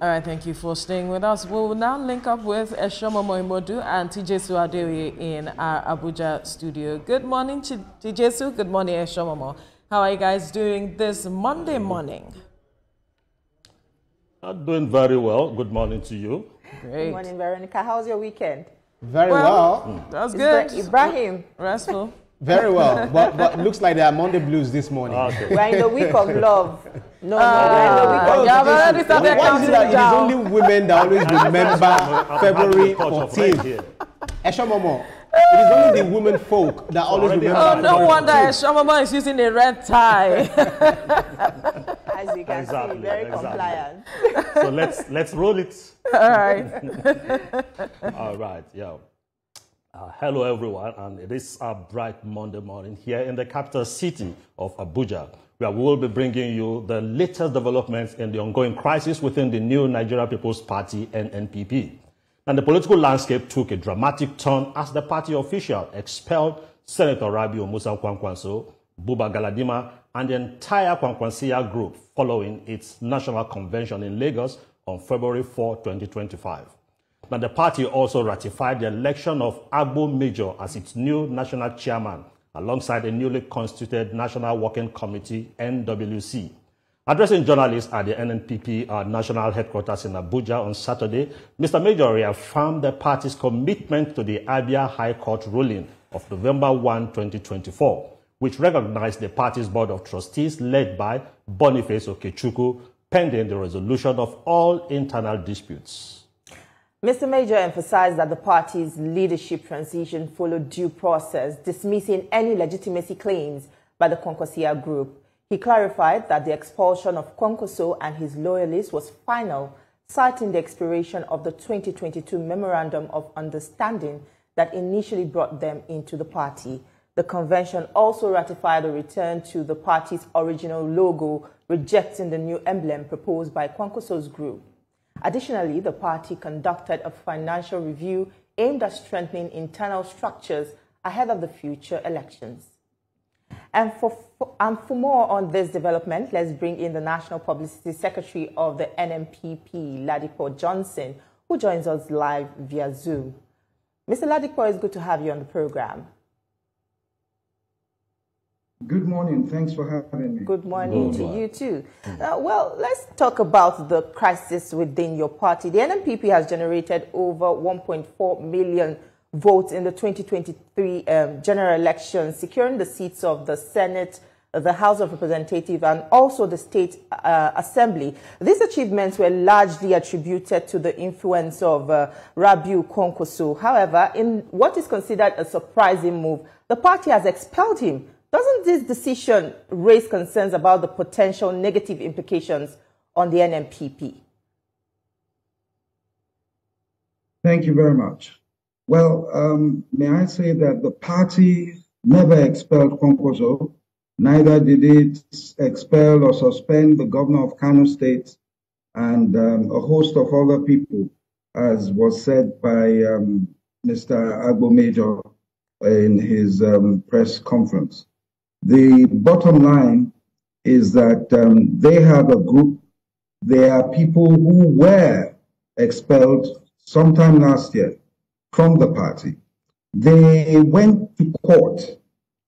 All right, thank you for staying with us. We'll now link up with Eshomomo Imodu and TJSU Adeoye in our Abuja studio. Good morning, TJSU. Good morning, Eshomomo. How are you guys doing this Monday morning? I'm doing very well. Good morning to you. Great. Good morning, Veronica. How's your weekend? Very well. That's good. Ibrahim. Restful. Very well. But looks like there are Monday blues this morning. Okay. We're in the week of love. No, we're in the week of yeah, I've already started Why is counting it that down. it is only women that always remember February 14th? Eshomomo, it is only the women folk that always remember. Oh, no wonder Eshomomo is using a red tie. As you can see, very compliant. So let's roll it. All right. All right, yeah. Hello, everyone, and it is a bright Monday morning here in the capital city of Abuja, where we will be bringing you the latest developments in the ongoing crisis within the new Nigeria People's Party, NNPP. And the political landscape took a dramatic turn as the party official expelled Senator Rabiu Musa Kwankwaso, Buba Galadima, and the entire Kwankwassiya group following its national convention in Lagos on February 4, 2025. Now, the party also ratified the election of Agbo Major as its new national chairman, alongside a newly constituted National Working Committee, NWC. Addressing journalists at the NNPP national headquarters in Abuja on Saturday, Mr. Major reaffirmed the party's commitment to the Abia High Court ruling of November 1, 2024, which recognized the party's board of trustees led by Boniface Okechukwu, pending the resolution of all internal disputes. Mr. Major emphasized that the party's leadership transition followed due process, dismissing any legitimacy claims by the Kwankwassiya group. He clarified that the expulsion of Kwankwaso and his loyalists was final, citing the expiration of the 2022 Memorandum of Understanding that initially brought them into the party. The convention also ratified a return to the party's original logo, rejecting the new emblem proposed by Kwankwaso's group. Additionally, the party conducted a financial review aimed at strengthening internal structures ahead of the future elections. And for more on this development, let's bring in the National Publicity Secretary of the NNPP, Ladipo Johnson, who joins us live via Zoom. Mr. Ladipo, it's good to have you on the program. Good morning. Thanks for having me. Good morning to you too. Well, let's talk about the crisis within your party. The NNPP has generated over 1.4 million votes in the 2023 general elections, securing the seats of the Senate, the House of Representatives, and also the State Assembly. These achievements were largely attributed to the influence of Rabiu Kwankwaso. However, in what is considered a surprising move, the party has expelled him. Doesn't this decision raise concerns about the potential negative implications on the NNPP? Thank you very much. Well, may I say that the party never expelled Kwankwaso, neither did it expel or suspend the governor of Kano State and a host of other people, as was said by Mr. Agbo Major in his press conference. The bottom line is that they have a group. There are people who were expelled sometime last year from the party. They went to court,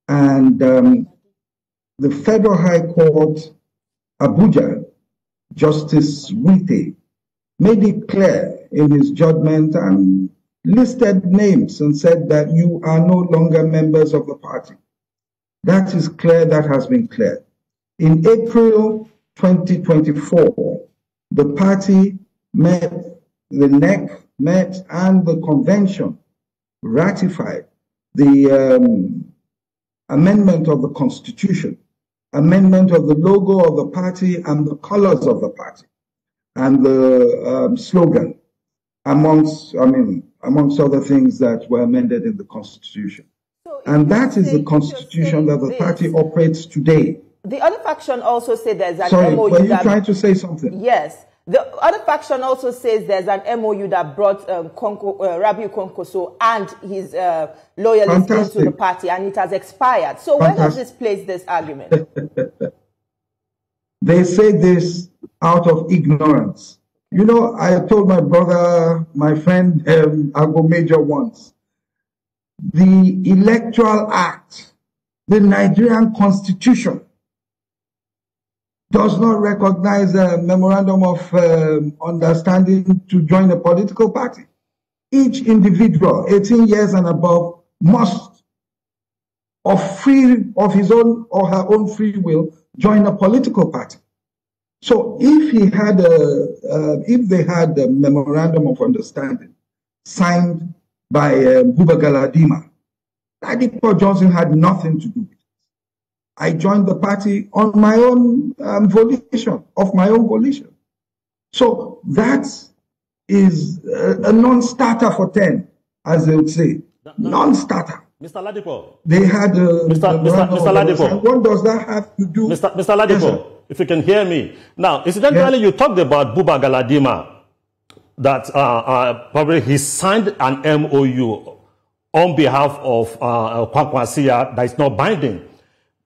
and the Federal High Court, Abuja, Justice Wite, made it clear in his judgment and listed names and said that you are no longer members of the party. That is clear, that has been cleared. In April 2024, the party met, the NEC met, and the convention ratified the amendment of the Constitution, amendment of the logo of the party and the colors of the party, and the slogan, amongst other things that were amended in the Constitution. And that is the constitution that the party operates today. The other faction also says there's an Sorry, MOU. were you trying to say something? Yes. The other faction also says there's an MOU that brought Rabiu Kwankwaso and his loyalists into the party, and it has expired. So where does this place this argument? They say this out of ignorance. You know, I told my brother, my friend, Agbo Major once, the Electoral Act, the Nigerian Constitution, does not recognize a memorandum of understanding to join a political party. Each individual, 18 years and above, must, of his own or her own free will, join a political party. So if they had a memorandum of understanding signed by Buba Galadima, Ladipo Johnson had nothing to do with it. I joined the party on my own volition, of my own volition. So that is a non-starter for 10, as they would say. Non-starter. Mr. Ladipo. They had Mr. Ladipo. And what does that have to do? Mr. Ladipo, yes, if you can hear me. Now, incidentally, you talked about Buba Galadima, that probably he signed an MOU on behalf of Kwankwassiya that is not binding.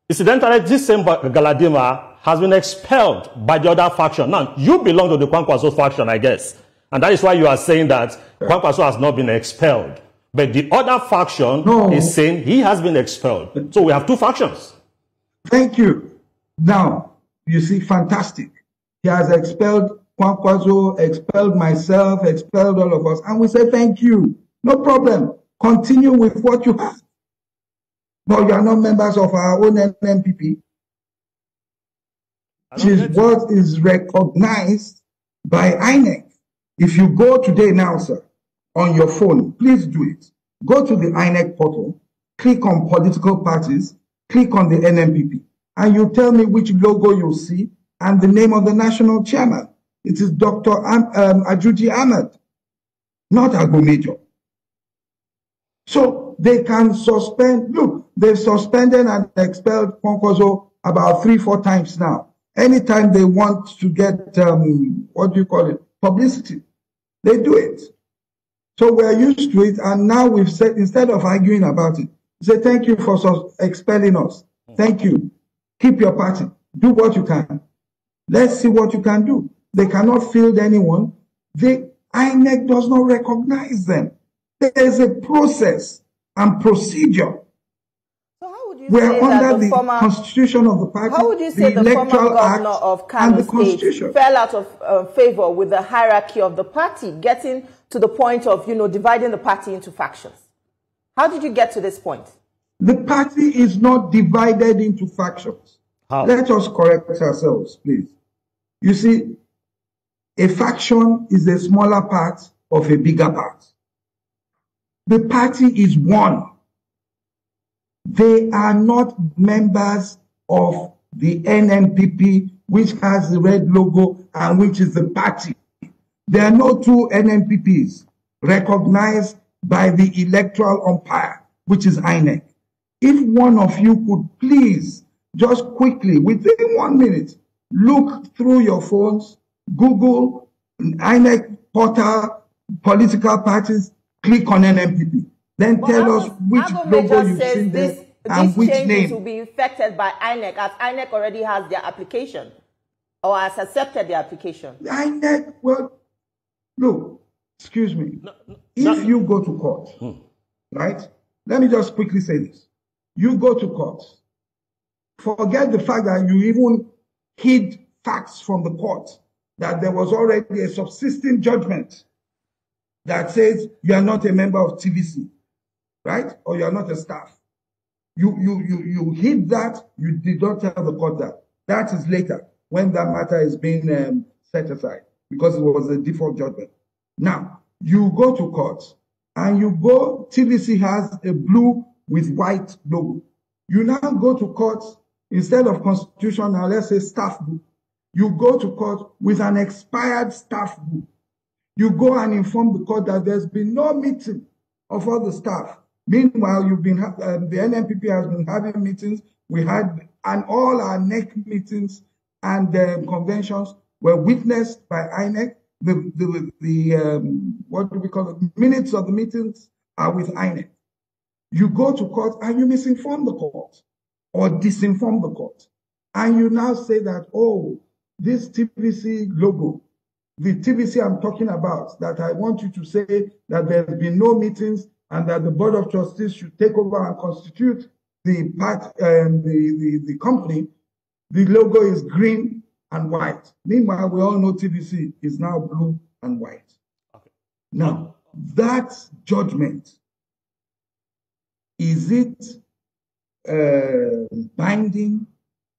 Incidentally, this same Galadima has been expelled by the other faction. Now, you belong to the Kwankwasso faction, I guess. And that is why you are saying that Kwankwasso has not been expelled. But the other faction is saying he has been expelled. So we have two factions. Thank you. Now, you see, fantastic. He has expelled Kwankwasso, expelled myself, expelled all of us. And we say thank you. No problem. Continue with what you have. But you are not members of our own NNPP, which is what is recognized by INEC. If you go today now, sir, on your phone, please do it. Go to the INEC portal, click on political parties, click on the NNPP, and you tell me which logo you see and the name of the national chairman. It is Dr. Ajuji Ahmed, not Agbo Major. So they can suspend. Look, they've suspended and expelled Kwankwasso about 3-4 times now. Anytime they want to get, what do you call it, publicity, they do it. So we're used to it, and now we've said, instead of arguing about it, say thank you for expelling us. Thank you. Keep your party. Do what you can. Let's see what you can do. They cannot field anyone. The INEC does not recognize them. There is a process and procedure. So how would you We're say under that the constitution of the party, how would you say the former governor of Kano State fell out of favor with the hierarchy of the party, getting to the point of, dividing the party into factions? How did you get to this point? The party is not divided into factions. How? Let us correct ourselves, please. You see, a faction is a smaller part of a bigger part. The party is one. They are not members of the NNPP, which has the red logo and which is the party. There are no two NNPPs recognized by the electoral umpire, which is INEC. If one of you could please, just quickly, within 1 minute, look through your phones, Google, INEC portal, political parties, click on NNPP. Then tell us which logo you've seen there and which name. These changes will be effected by INEC, as INEC already has their application or has accepted the application. INEC, well, look, excuse me. If you go to court, right? Let me just quickly say this. You go to court. Forget the fact that you even hid facts from the court, that there was already a subsisting judgment that says you are not a member of TVC, right? Or you are not a staff. You hid that. You did not tell the court that. That is later, when that matter is being set aside, because it was a default judgment. Now, you go to court, and TVC has a blue with white logo. You now go to court, instead of constitution, now let's say staff book. You go to court with an expired staff book. You go and inform the court that there's been no meeting of all the staff. Meanwhile, the NNPP has been having meetings. And all our NEC meetings and conventions were witnessed by INEC. What do we call it? Minutes of the meetings are with INEC. You go to court and you misinform the court or disinform the court. And you now say that, oh, this TVC logo the TVC I'm talking about, that I want you to say that there's been no meetings and that the Board of Trustees should take over and constitute the company, the logo is green and white. Meanwhile, we all know TVC is now blue and white. Okay. Now, that judgment, is it binding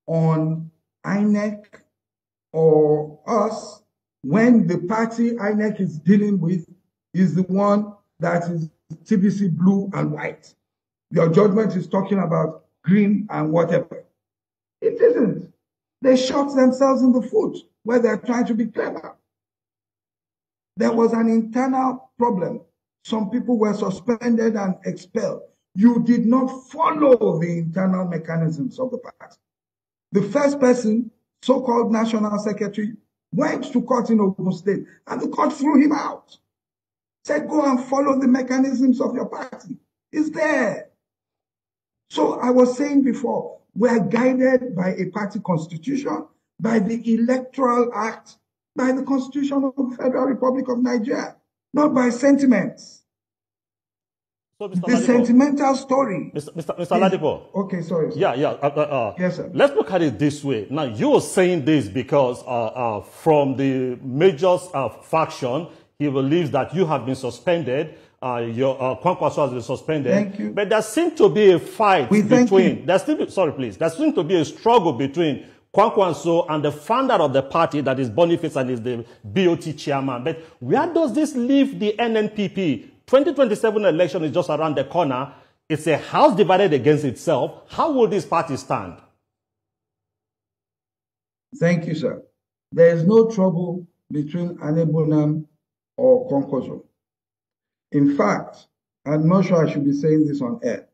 on INEC or us when the party INEC is dealing with is the one that is TVC blue and white? Your judgment is talking about green and whatever. It isn't. They shot themselves in the foot where they're trying to be clever. There was an internal problem. Some people were suspended and expelled. You did not follow the internal mechanisms of the party. The first person, so-called national secretary, went to court in Ogun State, and the court threw him out. Said, go and follow the mechanisms of your party. It's there. So I was saying before, we are guided by a party constitution, by the Electoral Act, by the Constitution of the Federal Republic of Nigeria, not by sentiments. So, Mr. The Ladipo, sentimental story. Mr. Ladipo. Okay, sorry. Sir. Yeah. Yes, sir. Let's look at it this way. Now, you're saying this because from the Major's faction, he believes that you have been suspended. Your Kwankwasso has been suspended. Thank you. But there seems to be a fight between. There seems to be a struggle between Kwankwasso and the founder of the party, that is Boniface, and is the BOT chairman. But where does this leave the NNPP? 2027 election is just around the corner. It's a house divided against itself. How will this party stand? Thank you, sir. There is no trouble between Anebunam or Kwankwasso. In fact, I'm not sure I should be saying this on air.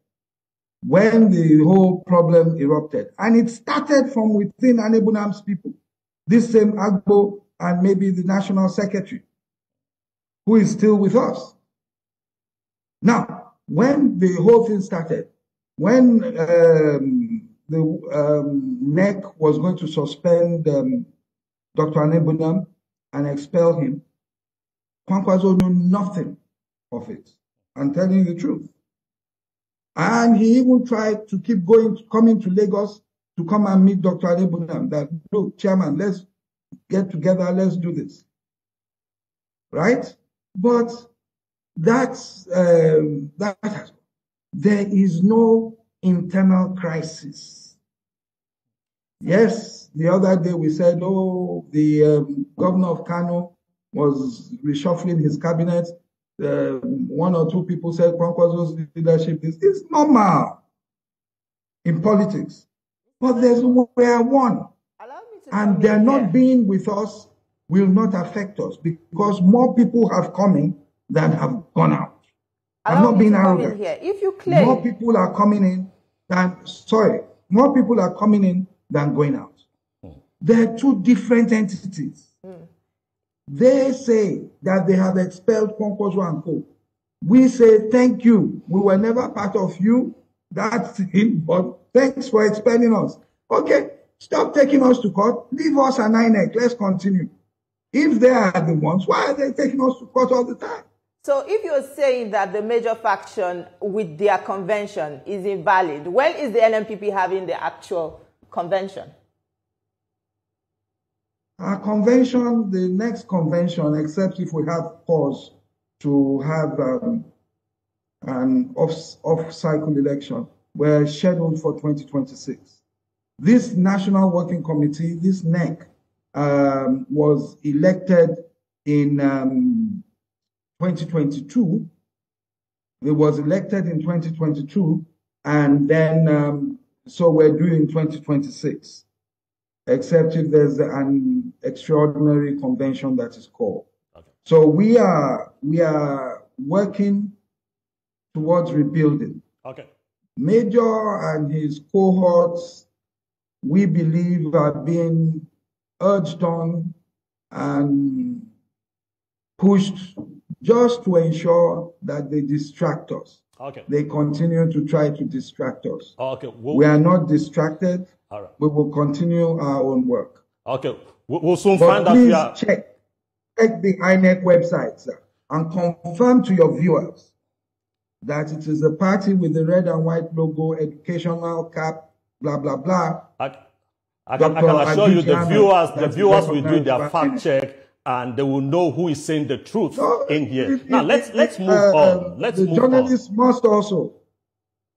When the whole problem erupted, and it started from within Anebunam's people, this same Agbo and maybe the national secretary, who is still with us. Now, when the whole thing started, when the NEC was going to suspend Dr. Anebunam and expel him, Kwankwasso knew nothing of it. I'm telling you the truth. And he even tried to keep coming to Lagos to come and meet Dr. Anebunam. That, look, chairman, let's get together, let's do this. Right? But there is no internal crisis. Yes, the other day we said, oh, the governor of Kano was reshuffling his cabinet. One or two people said Kwankwasso's leadership is normal in politics. But we are one. And they're not being with us will not affect us because more people have come in than have gone out. I'm not being arrogant. If you claim more people are coming in than going out. They're two different entities. They say that they have expelled Kwankwasso and co. We say, thank you. We were never part of you. That's him, but thanks for expelling us. Okay, stop taking us to court. Leave us an INEC. Let's continue. If they are the ones, why are they taking us to court all the time? So if you're saying that the major faction with their convention is invalid, when is the NNPP having the actual convention? Our convention, the next convention, except if we have cause to have an off-cycle election, were scheduled for 2026. This National Working Committee, this NEC, was elected in 2022. It was elected in 2022, and then so we're doing 2026. Except if there's an extraordinary convention that is called. Okay. So we are working towards rebuilding. Okay. Major and his cohorts, we believe, are being urged on and pushed just to ensure that they distract us. Okay. They continue to try to distract us. Okay. We are not distracted. All right. We will continue our own work. Okay. We'll soon find out. Please check. check the INEC website, sir, and confirm to your viewers that it is a party with the red and white logo, educational cap, blah, blah, blah. I can assure you the viewers will do their fact check and they will know who is saying the truth in here. Now, let's move on. The journalists must also.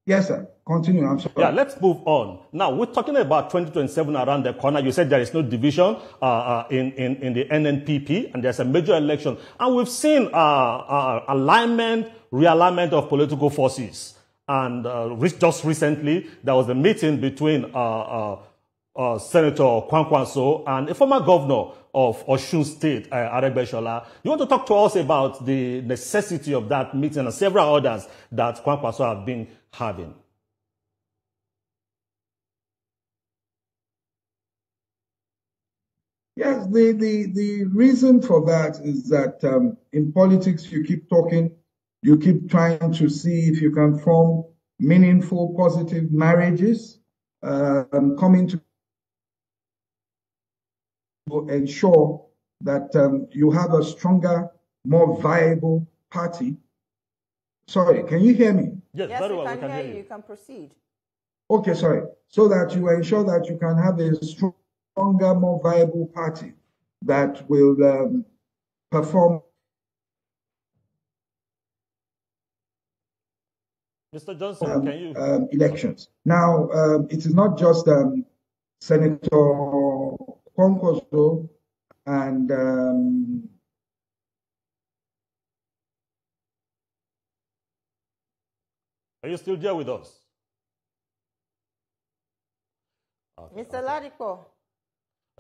Yes, sir. Continue. I'm sorry. Yeah, let's move on. Now, we're talking about 2027 around the corner. You said there is no division in the NNPP, and there's a major election. And we've seen alignment, realignment of political forces. And just recently, there was a meeting between Senator Kwankwaso and a former governor of Osun State, Aregbesola. You want to talk to us about the necessity of that meeting and several others that Kwankwaso have been having? Yes, the reason for that is that in politics, you keep talking, you keep trying to see if you can form meaningful, positive marriages, coming to ensure that you have a stronger, more viable party. Sorry, can you hear me? Yes, very well, we can hear you. You can proceed. Okay, sorry. So that you ensure that you can have a stronger, more viable party that will perform. Mr. Johnson, can you? Elections. Now, it is not just Senator Kwankwaso and Are you still there with us? Okay, Mr. Ladipo.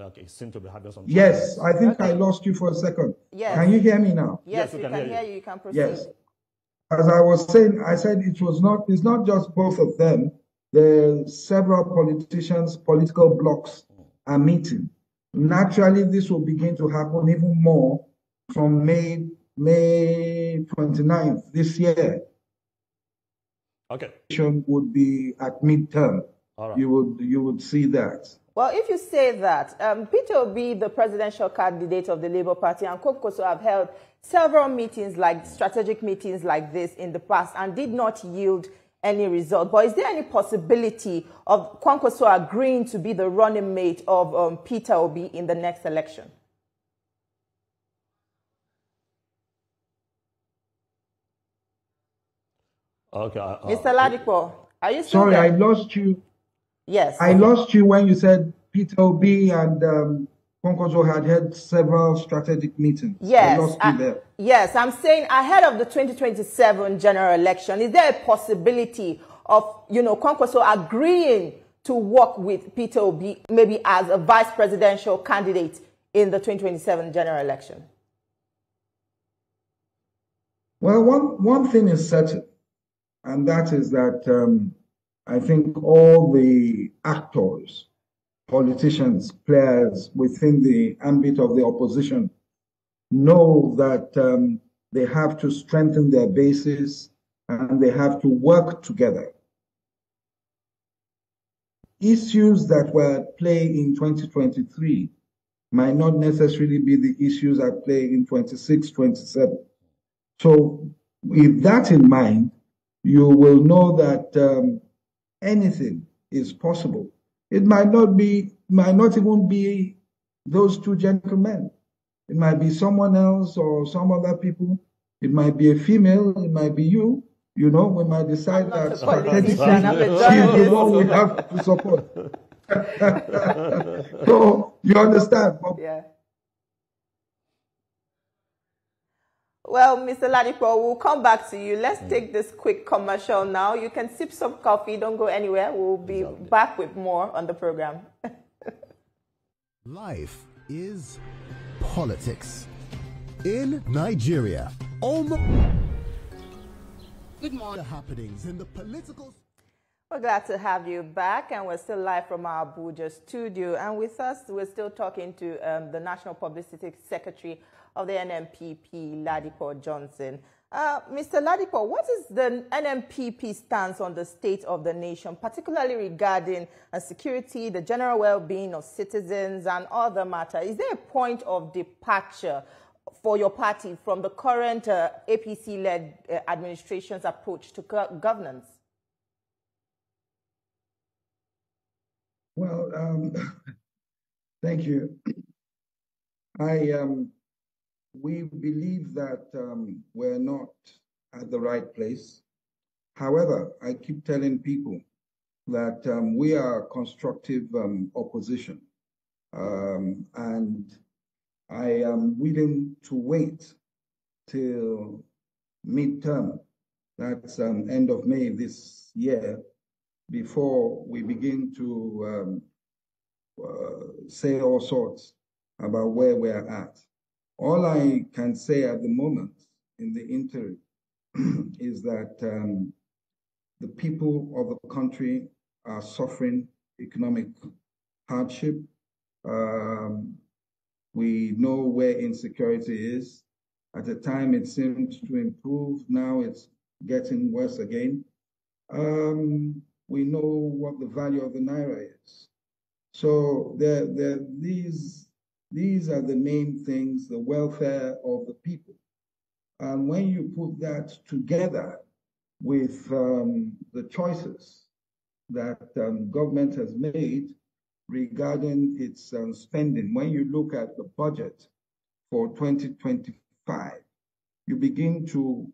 Okay, you seem to be having some. Yes, I think I lost you for a second. Yes. Can you hear me now? Yes, we can hear you. You can proceed. Yes. As I was saying, I said it's not just both of them. The several politicians, political blocs are meeting. Naturally, this will begin to happen even more from May 29th this year. Okay. Would be at midterm. All right. You would see that. Well, if you say that, Peter Obi, the presidential candidate of the Labour Party, and Kwankwaso have held several meetings, like strategic meetings like this in the past, and did not yield any result. But is there any possibility of Kwankwaso agreeing to be the running mate of Peter Obi in the next election? Okay. Mr. Ladipo, are you still sorry, there? I lost you. Yes. I lost you when you said Peter Obi and Kwankwaso had had several strategic meetings. Yes. I lost you there. Yes, I'm saying ahead of the 2027 general election, is there a possibility of, Kwankwaso agreeing to work with Peter Obi maybe as a vice presidential candidate in the 2027 general election? Well, one thing is certain, and that is that I think all the actors, politicians, players within the ambit of the opposition know that they have to strengthen their bases and they have to work together. Issues that were at play in 2023 might not necessarily be the issues at play in 26, 27. So with that in mind, you will know that anything is possible. It might not even be those two gentlemen. It might be someone else or some other people. It might be a female. It might be you. We might decide that strategically she's the one we have to support. So you understand? Yeah. Well, Mr. Ladipo, we'll come back to you. Let's take this quick commercial now. You can sip some coffee. Don't go anywhere. We'll be back with more on the program. Life is politics. In Nigeria, almost good morning. The happenings in the political. We're glad to have you back, and we're still live from our Abuja studio. And with us, we're still talking to the National Publicity Secretary of the NNPP, Ladipo Johnson. Mr. Ladipo, what is the NNPP stance on the state of the nation, particularly regarding security, the general well-being of citizens, and other matters? Is there a point of departure for your party from the current APC-led administration's approach to governance? Well, thank you. We believe that we're not at the right place. However, I keep telling people that we are constructive opposition. And I am willing to wait till midterm, that's end of May this year, before we begin to say all sorts about where we're at. All I can say at the moment in the interim is that the people of the country are suffering economic hardship. We know where insecurity is. At the time, it seemed to improve. Now it's getting worse again. We know what the value of the naira is. So these are the main things, the welfare of the people. And when you put that together with the choices that government has made regarding its spending, when you look at the budget for 2025, you begin to,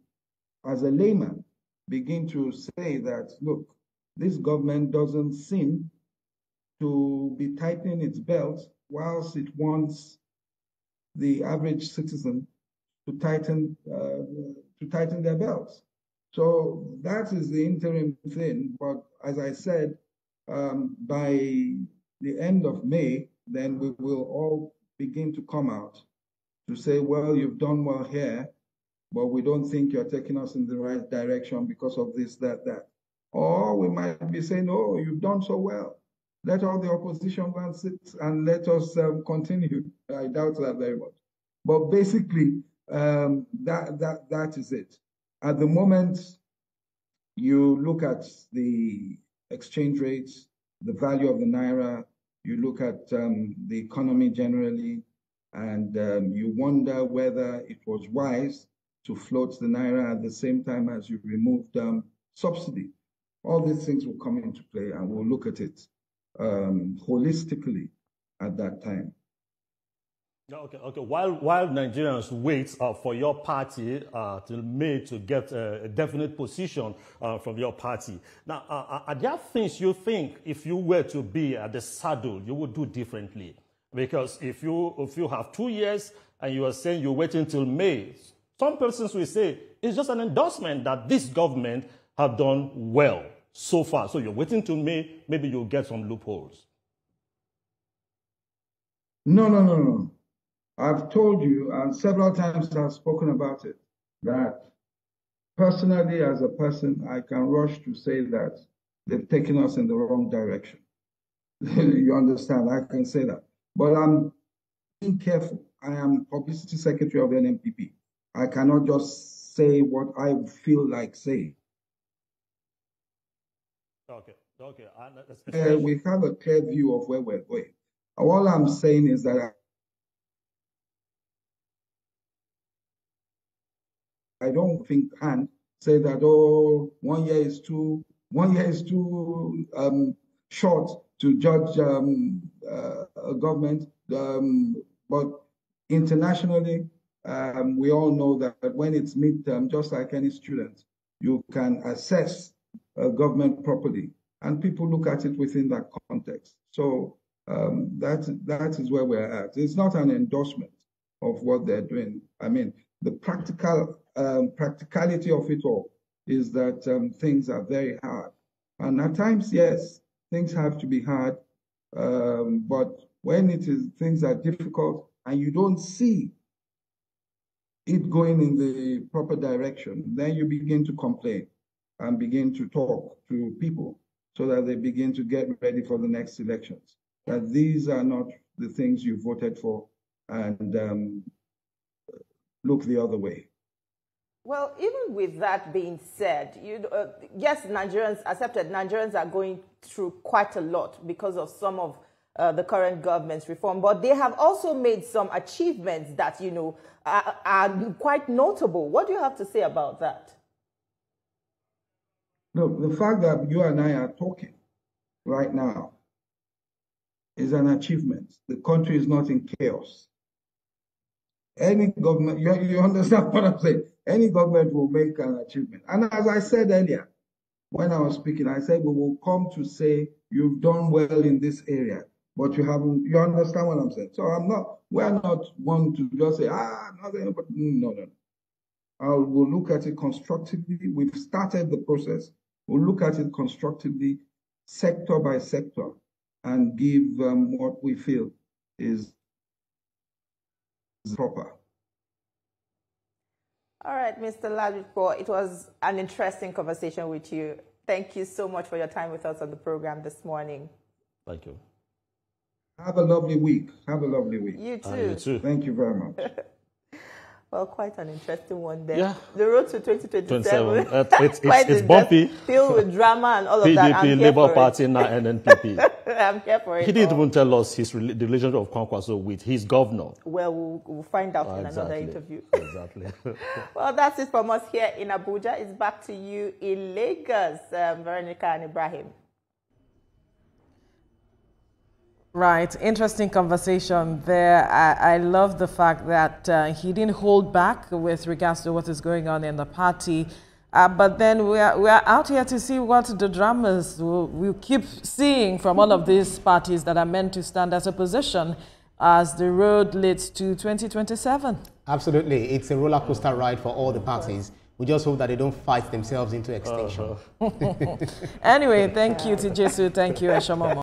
as a layman, begin to say that, look, this government doesn't seem to be tightening its belt whilst it wants the average citizen to tighten their belts. So that is the interim thing. But as I said, by the end of May, then we will all begin to come out to say, well, you've done well here, but we don't think you're taking us in the right direction because of this, that. Or we might be saying, oh, you've done so well. Let all the opposition go and sit and let us continue. I doubt that very much. But basically, that is it. At the moment, you look at the exchange rates, the value of the naira, you look at the economy generally, and you wonder whether it was wise to float the naira at the same time as you removed subsidy. All these things will come into play, and we'll look at it holistically at that time. Okay. While Nigerians wait for your party till May to get a definite position from your party, now, are there things you think if you were to be at the saddle, you would do differently? Because if you have 2 years and you are saying you're waiting till May, some persons will say it's just an endorsement that this government have done well so far. So you're waiting till May, maybe you'll get some loopholes. No. I've told you, and several times I've spoken about it, that personally, as a person, I can rush to say that they've taken us in the wrong direction. You understand? I can say that. But I'm being careful. I am publicity secretary of the NNPP. I cannot just say what I feel like saying. Okay. We have a clear view of where we're going. All I'm saying is that I don't think and say that, oh, 1 year is too short to judge a government. But internationally, we all know that when it's midterm, just like any student, you can assess a government properly, and people look at it within that context. So that is where we're at. It's not an endorsement of what they're doing. I mean, the practicality of it all is that things are very hard. And at times, yes, things have to be hard. But when things are difficult and you don't see it going in the proper direction, then you begin to complain and begin to talk to people so that they begin to get ready for the next elections. That these are not the things you voted for, and look the other way. Well, even with that being said, yes, Nigerians are going through quite a lot because of some of the current government's reform, but they have also made some achievements that, you know, are quite notable. What do you have to say about that? Look, the fact that you and I are talking right now is an achievement. The country is not in chaos. Any government, you understand what I'm saying? Any government will make an achievement. And as I said earlier, when I was speaking, I said we will come to say you've done well in this area, but you haven't. You understand what I'm saying? So we're not one to just say nothing. But no. We'll look at it constructively. We've started the process. We'll look at it constructively, sector by sector, and give what we feel is proper. All right, Mr. Ladipo, it was an interesting conversation with you. Thank you so much for your time with us on the program this morning. Thank you. Have a lovely week. Have a lovely week. You too. You too. Thank you very much. Well, quite an interesting one there. Yeah. The road to 2027. It's bumpy. Filled with drama and all of that. PDP, Labour Party, now NNPP. I'm here for it. He didn't even tell us the relationship of Kwankwasso with his governor. Well, we'll find out in another interview. Exactly. Well, that's it from us here in Abuja. It's back to you in Lagos, Veronica and Ibrahim. Right, interesting conversation there. I love the fact that he didn't hold back with regards to what is going on in the party. But then we are out here to see what the dramas we'll keep seeing from all of these parties that are meant to stand as opposition as the road leads to 2027. Absolutely. It's a roller coaster ride for all the parties. We just hope that they don't fight themselves into extinction. Anyway, thank you, TJSU. Thank you, Eshomomo.